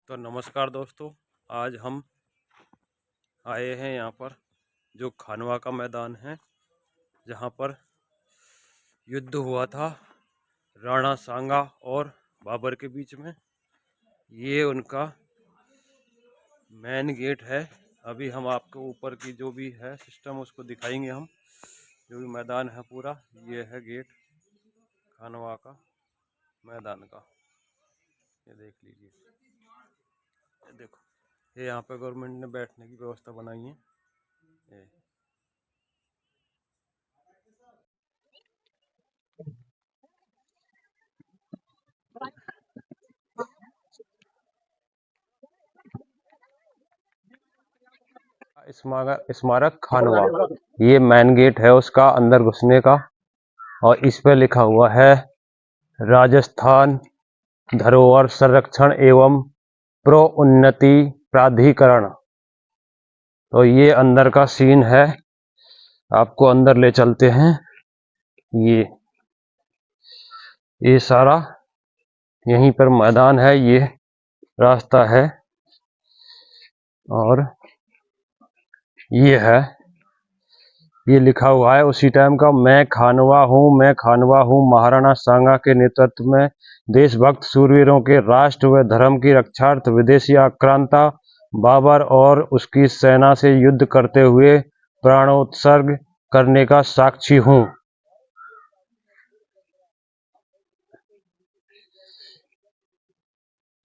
तो नमस्कार दोस्तों, आज हम आए हैं यहाँ पर जो खानवा का मैदान है, जहाँ पर युद्ध हुआ था राणा सांगा और बाबर के बीच में। ये उनका मेन गेट है। अभी हम आपको ऊपर की जो भी है सिस्टम उसको दिखाएंगे। हम जो भी मैदान है पूरा, ये है गेट खानवा का मैदान का। ये देख लीजिए, ये देखो, ये यहाँ पे गवर्नमेंट ने बैठने की व्यवस्था बनाई है। ये स्मारक खानवा, ये मेन गेट है उसका अंदर घुसने का। और इस पे लिखा हुआ है राजस्थान धरोहर संरक्षण एवं प्रोन्नति प्राधिकरण। तो ये अंदर का सीन है, आपको अंदर ले चलते हैं। ये सारा यहीं पर मैदान है, ये रास्ता है और ये लिखा हुआ है उसी टाइम का, मैं खानवा हूँ। महाराणा सांगा के नेतृत्व में देशभक्त शूरवीरों के राष्ट्र व धर्म की रक्षार्थ विदेशी आक्रांता बाबर और उसकी सेना से युद्ध करते हुए प्राणोत्सर्ग करने का साक्षी हूँ।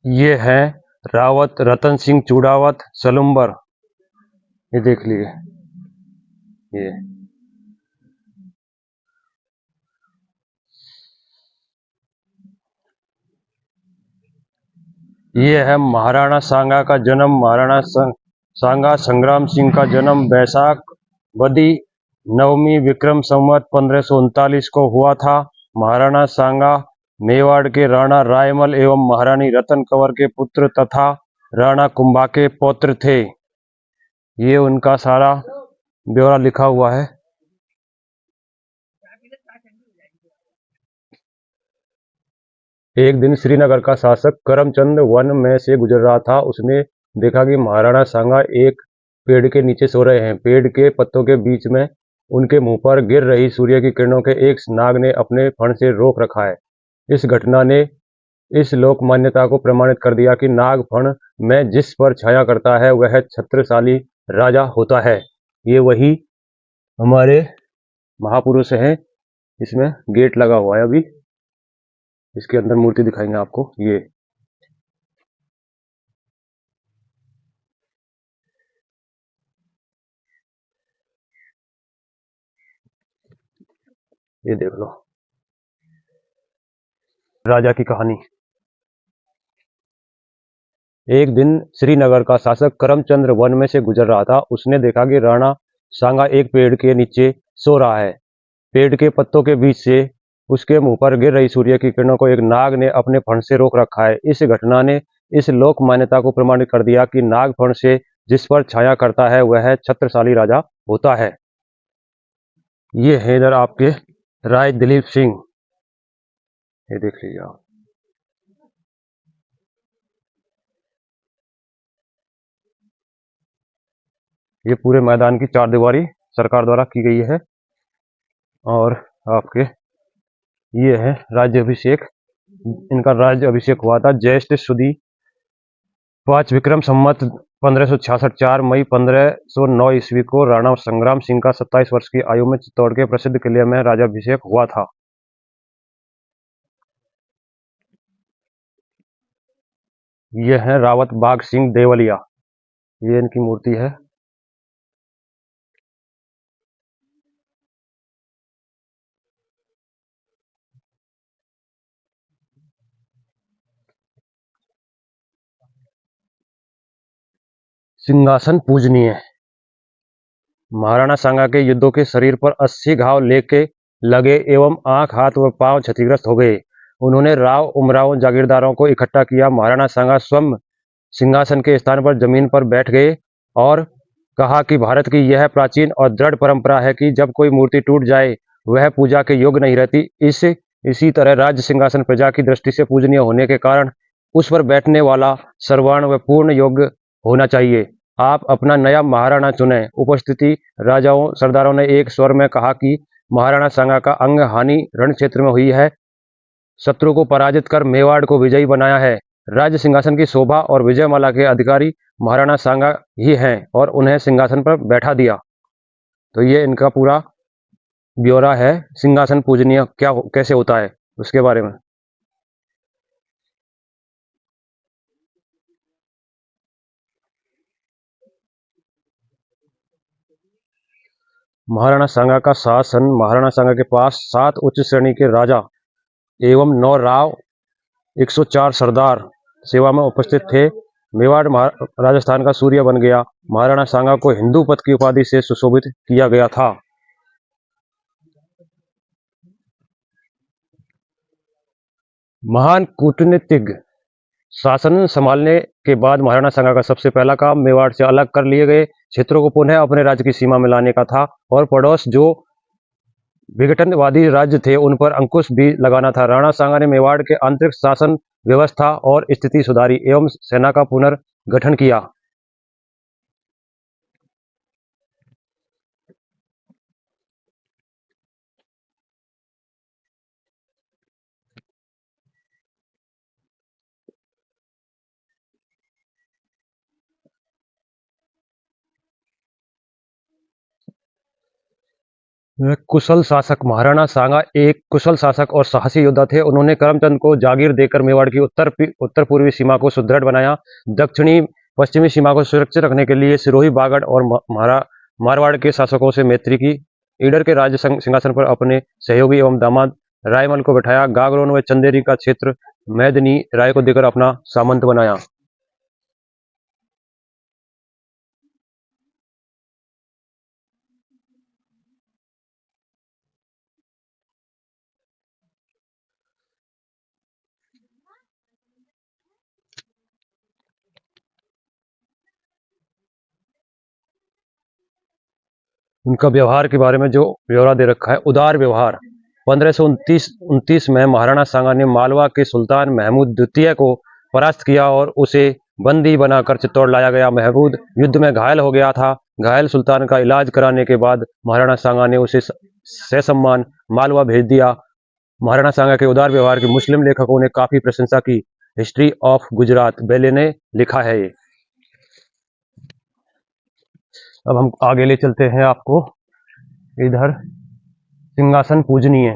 ये है रावत रतन सिंह चूड़ावत सलुम्बर। ये देख लीजिए, ये है महाराणा सांगा का जन्म। महाराणा सांगा संग्राम सिंह का जन्म बैसाख वदी नवमी विक्रम संवत 1539 को हुआ था। महाराणा सांगा मेवाड़ के राणा रायमल एवं महारानी रतन कंवर के पुत्र तथा राणा कुंभा के पौत्र थे। ये उनका सारा ब्यौरा लिखा हुआ है। एक दिन श्रीनगर का शासक करमचंद वन में से गुजर रहा था। उसने देखा कि महाराणा सांगा एक पेड़ के नीचे सो रहे हैं। पेड़ के पत्तों के बीच में उनके मुंह पर गिर रही सूर्य की किरणों के एक नाग ने अपने फण से रोक रखा है। इस घटना ने इस लोक मान्यता को प्रमाणित कर दिया कि नाग फण में जिस पर छाया करता है वह छत्रशाली राजा होता है। ये वही हमारे महापुरुष हैं। इसमें गेट लगा हुआ है, अभी इसके अंदर मूर्ति दिखाएंगे आपको। ये देख लो राजा की कहानी। एक दिन श्रीनगर का शासक करमचंद्र वन में से गुजर रहा था। उसने देखा कि राणा सांगा एक पेड़ के नीचे सो रहा है। पेड़ के पत्तों के बीच से उसके मुंह पर गिर रही सूर्य की किरणों को एक नाग ने अपने फण से रोक रखा है। इस घटना ने इस लोक मान्यता को प्रमाणित कर दिया कि नाग फण से जिस पर छाया करता है वह छत्रशाली राजा होता है। ये है इधर आपके राय दिलीप सिंह। ये देख लीजिए आप। ये पूरे मैदान की चारदीवारी सरकार द्वारा की गई है। और आपके ये है राज्य अभिषेक। इनका राज्य अभिषेक हुआ था ज्येष्ठ सुदी 5 विक्रम संवत 1566 4 मई 1509 ईस्वी को राणा संग्राम सिंह का 27 वर्ष की आयु में चित्तौड़ के प्रसिद्ध किले में राज्याभिषेक हुआ था। यह है रावत बाग सिंह देवलिया। ये इनकी मूर्ति है। सिंहासन पूजनीय। महाराणा सांगा के युद्धों के शरीर पर 80 घाव लेके लगे एवं आंख हाथ व पांव क्षतिग्रस्त हो गए। उन्होंने राव उमराव जागीरदारों को इकट्ठा किया। महाराणा सांगा स्वयं सिंहासन के स्थान पर जमीन पर बैठ गए और कहा कि भारत की यह प्राचीन और दृढ़ परंपरा है कि जब कोई मूर्ति टूट जाए वह पूजा के योग्य नहीं रहती। इसी तरह राज्य सिंहासन प्रजा की दृष्टि से पूजनीय होने के कारण उस पर बैठने वाला सर्वाण व पूर्ण योग्य होना चाहिए। आप अपना नया महाराणा चुनें। उपस्थिति राजाओं सरदारों ने एक स्वर में कहा कि महाराणा सांगा का अंग हानि रण क्षेत्र में हुई है। शत्रु को पराजित कर मेवाड़ को विजयी बनाया है। राज्य सिंहासन की शोभा और विजयमाला के अधिकारी महाराणा सांगा ही हैं और उन्हें सिंहासन पर बैठा दिया। तो ये इनका पूरा ब्यौरा है सिंहासन पूजनीय कैसे होता है उसके बारे में। महाराणा सांगा का शासन। महाराणा सांगा के पास 7 उच्च श्रेणी के राजा एवं 9 राव 104 सरदार सेवा में उपस्थित थे। मेवाड़ राजस्थान का सूर्य बन गया। महाराणा सांगा को हिंदू पथ की उपाधि से सुशोभित किया गया था। महान कूटनीतिज्ञ। शासन संभालने के बाद महाराणा सांगा का सबसे पहला काम मेवाड़ से अलग कर लिए गए क्षेत्रों को पुनः अपने राज्य की सीमा में लाने का था और पड़ोस जो विघटनवादी राज्य थे उन पर अंकुश भी लगाना था। राणा सांगा ने मेवाड़ के आंतरिक शासन व्यवस्था और स्थिति सुधारी एवं सेना का पुनर्गठन किया। कुशल शासक। महाराणा सांगा एक कुशल शासक और साहसी योद्धा थे। उन्होंने करमचंद को जागीर देकर मेवाड़ की उत्तर पूर्वी सीमा को सुदृढ़ बनाया। दक्षिणी पश्चिमी सीमा को सुरक्षित रखने के लिए सिरोही बागड़ और मारवाड़ के शासकों से मैत्री की। ईडर के राज्य सिंहासन पर अपने सहयोगी एवं दामाद रायमल को बैठाया। गागरोन व चंदेरी का क्षेत्र मैदनी राय को देकर अपना सामंत बनाया। उनका व्यवहार के बारे में जो ब्यौरा दे रखा है। उदार व्यवहार। 1529 में महाराणा सांगा ने मालवा के सुल्तान महमूद द्वितीय को परास्त किया और उसे बंदी बनाकर चित्तौड़ लाया गया। महमूद युद्ध में घायल हो गया था। घायल सुल्तान का इलाज कराने के बाद महाराणा सांगा ने उसे ससम्मान मालवा भेज दिया। महाराणा सांगा के उदार व्यवहार की मुस्लिम लेखकों ने काफी प्रशंसा की। हिस्ट्री ऑफ गुजरात बेले ने लिखा है ये। अब हम आगे ले चलते हैं आपको इधर। सिंहासन पूजनीय।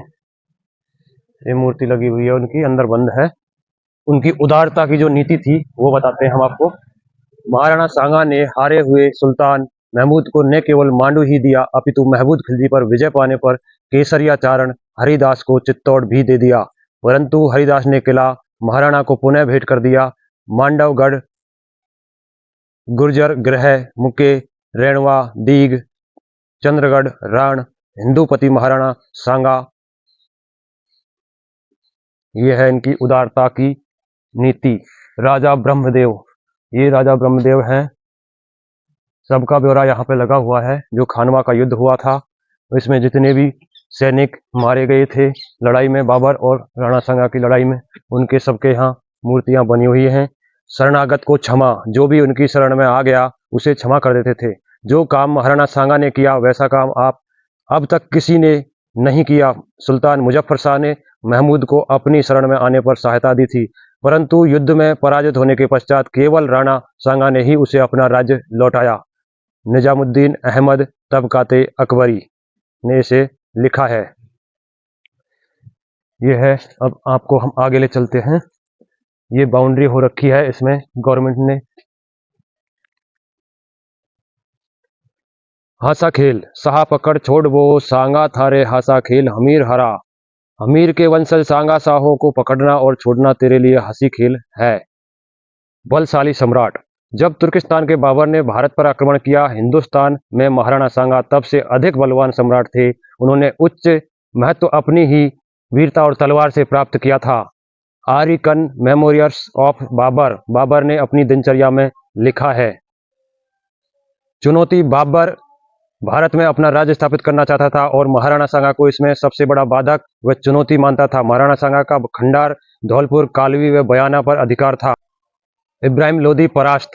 ये मूर्ति लगी हुई है उनकी, अंदर बंद है। उनकी उदारता की जो नीति थी वो बताते हैं हम आपको। महाराणा सांगा ने हारे हुए सुल्तान महमूद को न केवल मांडू ही दिया अपितु महमूद खिलजी पर विजय पाने पर केसरियाचारण हरिदास को चित्तौड़ भी दे दिया। परंतु हरिदास ने किला महाराणा को पुनः भेंट कर दिया। मांडवगढ़, गुर्जर गृह, मुके, रेणवा, दीग, चंद्रगढ़, राण, हिंदूपति महाराणा सांगा। ये है इनकी उदारता की नीति। राजा ब्रह्मदेव। ये राजा ब्रह्मदेव हैं। सबका ब्यौरा यहाँ पे लगा हुआ है। जो खानवा का युद्ध हुआ था इसमें जितने भी सैनिक मारे गए थे लड़ाई में, बाबर और राणा सांगा की लड़ाई में, उनके सबके यहाँ मूर्तियां बनी हुई हैं। शरणागत को क्षमा। जो भी उनकी शरण में आ गया उसे क्षमा कर देते थे। जो काम महाराणा सांगा ने किया वैसा काम अब तक किसी ने नहीं किया। सुल्तान मुजफ्फर शाह ने महमूद को अपनी शरण में आने पर सहायता दी थी, परंतु युद्ध में पराजित होने के पश्चात केवल राणा सांगा ने ही उसे अपना राज्य लौटाया। निजामुद्दीन अहमद तबकाते अकबरी ने इसे लिखा है। ये है। अब आपको हम आगे ले चलते हैं। ये बाउंड्री हो रखी है इसमें गवर्नमेंट ने। हासा खेल। साहा पकड़ छोड़ वो सांगा थारे हासा खेल हमीर हरा। हमीर के वंशज सांगा साहों को पकड़ना और छोड़ना तेरे लिए हंसी खेल है। बलशाली सम्राट। जब तुर्किस्तान के बाबर ने भारत पर आक्रमण किया, हिंदुस्तान में महाराणा सांगा तब से अधिक बलवान सम्राट थे। उन्होंने उच्च महत्व अपनी ही वीरता और तलवार से प्राप्त किया था। आरिकन मेमोरियल्स ऑफ बाबर। बाबर ने अपनी दिनचर्या में लिखा है। चुनौती। बाबर भारत में अपना राज्य स्थापित करना चाहता था और महाराणा सांगा को इसमें सबसे बड़ा बाधक व चुनौती मानता था। महाराणा सांगा का खंडार, धौलपुर, कालवी व बयाना पर अधिकार था। इब्राहिम लोदी परास्त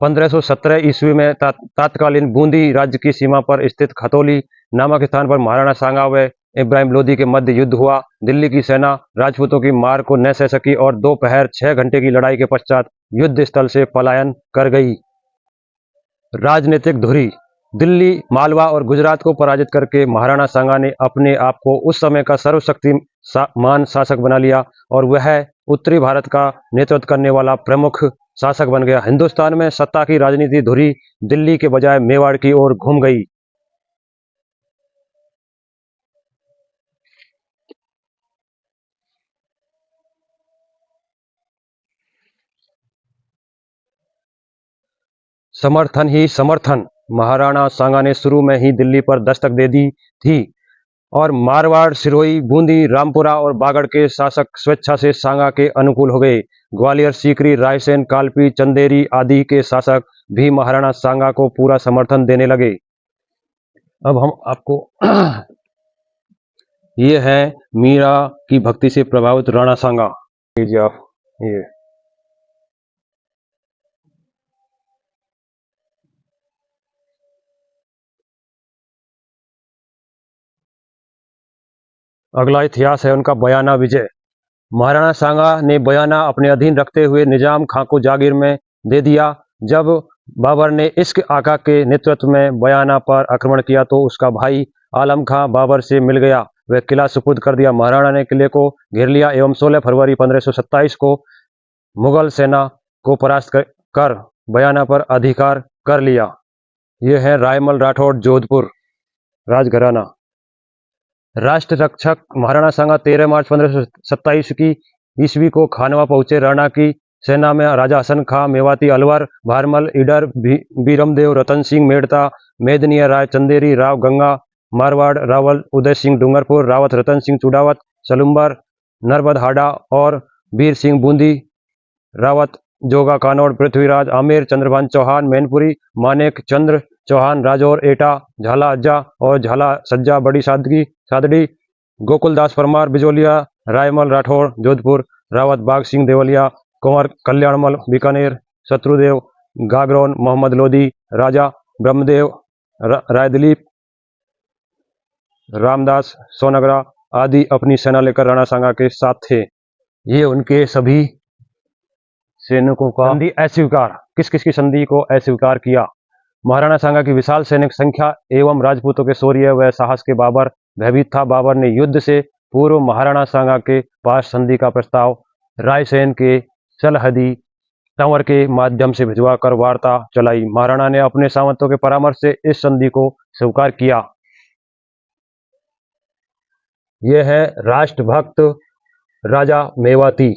1517 ईस्वी में तत्कालीन बूंदी राज्य की सीमा पर स्थित खतौली नामक स्थान पर महाराणा सांगा व इब्राहिम लोदी के मध्य युद्ध हुआ। दिल्ली की सेना राजपूतों की मार को न सह सकी और दोपहर 6 घंटे की लड़ाई के पश्चात युद्ध स्थल से पलायन कर गई। राजनीतिक धुरी। दिल्ली, मालवा और गुजरात को पराजित करके महाराणा सांगा ने अपने आप को उस समय का सर्वशक्तिमान शासक बना लिया और वह उत्तरी भारत का नेतृत्व करने वाला प्रमुख शासक बन गया। हिंदुस्तान में सत्ता की राजनीति धुरी दिल्ली के बजाय मेवाड़ की ओर घूम गई। समर्थन ही समर्थन। महाराणा सांगा ने शुरू में ही दिल्ली पर दस्तक दे दी थी और मारवाड़, सिरोही, बूंदी, रामपुरा और बागड़ के शासक स्वेच्छा से सांगा के अनुकूल हो गए। ग्वालियर, सीकरी, रायसेन, कालपी, चंदेरी आदि के शासक भी महाराणा सांगा को पूरा समर्थन देने लगे। अब हम आपको ये है मीरा की भक्ति से प्रभावित राणा सांगा। लीजिए आप ये। अगला इतिहास है उनका बयाना विजय। महाराणा सांगा ने बयाना अपने अधीन रखते हुए निजाम खां को जागीर में दे दिया। जब बाबर ने इश्क आका के नेतृत्व में बयाना पर आक्रमण किया तो उसका भाई आलम खां बाबर से मिल गया। वह किला सुपुर्द कर दिया। महाराणा ने किले को घेर लिया एवं 16 फरवरी 1527 को मुगल सेना को परास्त कर बयाना पर अधिकार कर लिया। यह है रायमल राठौड़, जोधपुर राजघराना। राष्ट्र रक्षक। महाराणा सांगा 13 मार्च 1527 की ईस्वी को खानवा पहुंचे। राणा की सेना में राजा हसन खां मेवाती, अलवर, भारमल, ईडर, बीरमदेव, रतन सिंह मेड़ता, मेदनिया राय, चंदेरी राव, गंगा मारवाड़, रावल, उदय सिंह डूंगरपुर, रावत रतन सिंह चुड़ावत, सलुम्बर, नरबदहाड़ा और वीर सिंह बूंदी, रावत जोगा कानौड़, पृथ्वीराज आमेर, चंद्रभान चौहान मैनपुरी, मानेक चंद्र चौहान राजौर, एटा, झाला अज्जा और झाला सज्जा, बड़ी सादड़ी, गोकुलदास परमार बिजोलिया, रायमल राठौड़ जोधपुर, रावत बाग सिंह देवलिया, कुंवर कल्याणमल बीकानेर, शत्रुदेव गागरौन, मोहम्मद लोदी, राजा ब्रह्मदेव रायदिलीप, रामदास सोनगरा आदि अपनी सेना लेकर राणा सांगा के साथ थे। ये उनके सभी सैनिकों का संधि अस्वीकार। किस किस की संधि को अस्वीकार किया? महाराणा सांगा की विशाल सैनिक संख्या एवं राजपूतों के शौर्य व साहस के बाबर भयभीत था। बाबर ने युद्ध से पूर्व महाराणा सांगा के पास संधि का प्रस्ताव रायसेन के सलहदी तंवर के माध्यम से भिजवा कर वार्ता चलाई। महाराणा ने अपने सामंतों के परामर्श से इस संधि को स्वीकार किया। यह है राष्ट्रभक्त राजा मेवाती।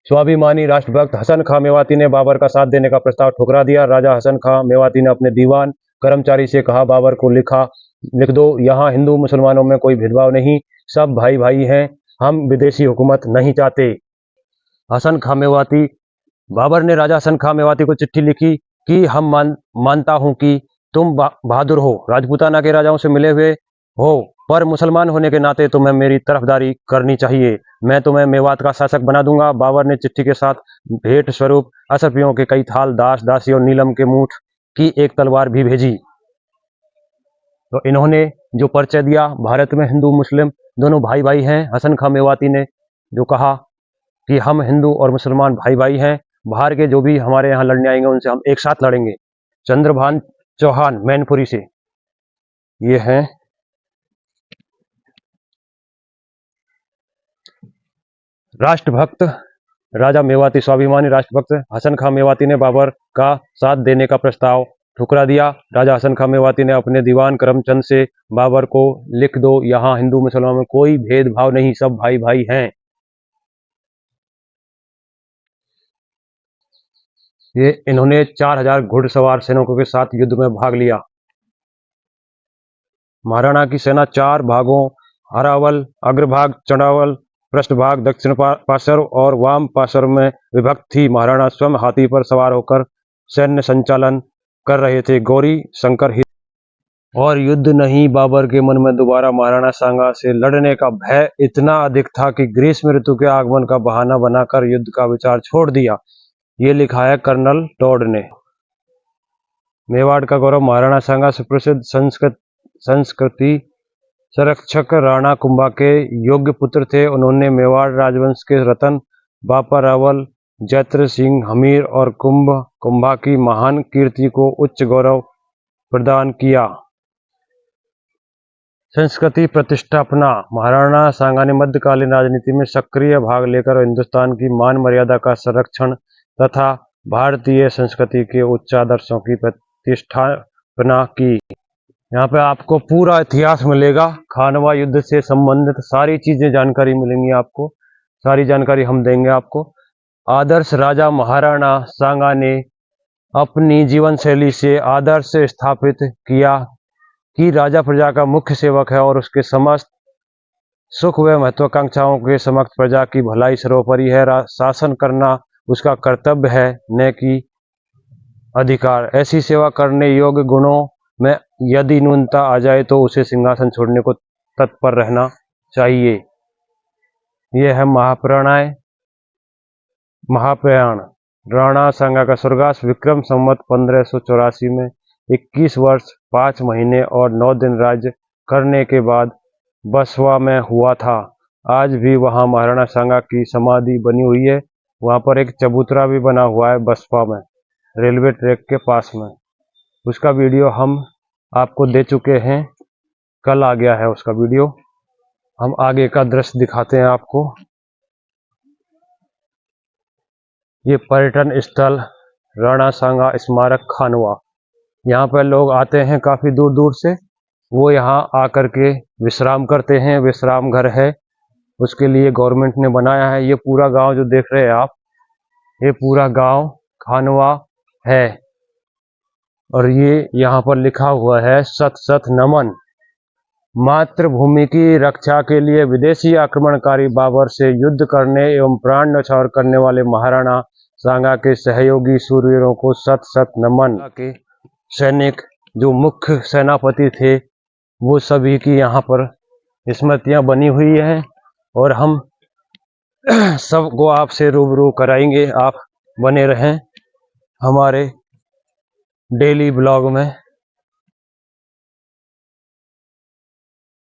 स्वाभिमानी राष्ट्रभक्त हसन खां मेवाती ने बाबर का साथ देने का प्रस्ताव ठुकरा दिया। राजा हसन खां मेवाती ने अपने दीवान कर्मचारी से कहा, बाबर को लिख दो, यहाँ हिंदू मुसलमानों में कोई भेदभाव नहीं, सब भाई भाई हैं, हम विदेशी हुकूमत नहीं चाहते। हसन खां मेवाती। बाबर ने राजा हसन खां मेवाती को चिट्ठी लिखी कि हम मानता हूं कि तुम बहादुर हो, राजपूताना के राजाओं से मिले हुए हो, पर मुसलमान होने के नाते तुम्हें मेरी तरफदारी करनी चाहिए। मैं तुम्हें मेवात का शासक बना दूंगा। बाबर ने चिट्ठी के साथ भेंट स्वरूप अशरफियों के कई थाल, दास दासी और नीलम के मूठ की एक तलवार भी भेजी। तो इन्होंने जो परिचय दिया, भारत में हिंदू मुस्लिम दोनों भाई भाई हैं। हसन खां मेवाती ने जो कहा कि हम हिंदू और मुसलमान भाई भाई हैं, बाहर के जो भी हमारे यहाँ लड़ने आएंगे उनसे हम एक साथ लड़ेंगे। चंद्रभान चौहान मैनपुरी से। ये हैं राष्ट्रभक्त राजा मेवाती। स्वाभिमानी राष्ट्रभक्त हसन खां मेवाती ने बाबर का साथ देने का प्रस्ताव ठुकरा दिया। राजा हसन खां मेवाती ने अपने दीवान करमचंद से बाबर को लिख दो, यहाँ हिंदू मुसलमान में कोई भेदभाव नहीं, सब भाई भाई हैं। ये इन्होंने 4000 घुड़सवार सैनिकों के साथ युद्ध में भाग लिया। महाराणा की सेना 4 भागों हरावल, अग्रभाग चंडावल, पृष्ठभाग दक्षिण पार्श्व और वाम पार्श्व में विभक्त थी। महाराणा स्वयं हाथी पर सवार होकर सैन्य संचालन कर रहे थे। गौरी शंकर और युद्ध नहीं, बाबर के मन में दोबारा महाराणा सांगा से लड़ने का भय इतना अधिक था कि ग्रीष्म ऋतु के आगमन का बहाना बनाकर युद्ध का विचार छोड़ दिया। ये लिखा है कर्नल टॉड ने। मेवाड़ का गौरव महाराणा सांगा सुप्रसिद्ध संस्कृति संरक्षक राणा कुंभा के योग्य पुत्र थे। उन्होंने मेवाड़ राजवंश के रतन, बापा रावल, जैत्र सिंह, हमीर और कुंभा की महान कीर्ति को उच्च गौरव प्रदान किया। संस्कृति प्रतिष्ठापना। महाराणा सांगा ने मध्यकालीन राजनीति में सक्रिय भाग लेकर हिंदुस्तान की मान मर्यादा का संरक्षण तथा भारतीय संस्कृति के उच्च आदर्शों की प्रतिष्ठापना की। यहाँ पे आपको पूरा इतिहास मिलेगा, खानवा युद्ध से संबंधित सारी चीजें जानकारी मिलेंगी आपको, सारी जानकारी हम देंगे आपको। आदर्श राजा महाराणा सांगा ने अपनी जीवन शैली से आदर्श स्थापित किया कि राजा प्रजा का मुख्य सेवक है और उसके समस्त सुख व महत्वाकांक्षाओं के समक्ष प्रजा की भलाई सर्वोपरि है। शासन करना उसका कर्तव्य है, न कि अधिकार। ऐसी सेवा करने योग्य गुणों में यदि न्यूनता आ जाए तो उसे सिंहासन छोड़ने को तत्पर रहना चाहिए। यह है महाप्रयाण। राणा सांगा का स्वर्गवास विक्रम संवत 1584 में 21 वर्ष 5 महीने और 9 दिन राज्य करने के बाद बसवा में हुआ था। आज भी वहां महाराणा सांगा की समाधि बनी हुई है। वहां पर एक चबूतरा भी बना हुआ है बसवा में, रेलवे ट्रैक के पास में। उसका वीडियो हम आपको दे चुके हैं, कल आ गया है उसका वीडियो। हम आगे का दृश्य दिखाते हैं आपको। ये पर्यटन स्थल राणा सांगा स्मारक खानवा। यहाँ पर लोग आते हैं काफी दूर दूर से, वो यहाँ आकर के विश्राम करते हैं। विश्राम घर है, उसके लिए गवर्नमेंट ने बनाया है। ये पूरा गांव जो देख रहे हैं आप, ये पूरा गांव खानवा है। और ये यहाँ पर लिखा हुआ है सत सत नमन। मातृभूमि की रक्षा के लिए विदेशी आक्रमणकारी बाबर से युद्ध करने एवं प्राण न्यौछावर करने वाले महाराणा सांगा के सहयोगी सूरवीरों को सत सत नमन। के सैनिक जो मुख्य सेनापति थे वो सभी की यहाँ पर स्मृतियां बनी हुई हैं और हम सबको आपसे रूबरू कराएंगे। आप बने रहें हमारे डेली ब्लॉग में।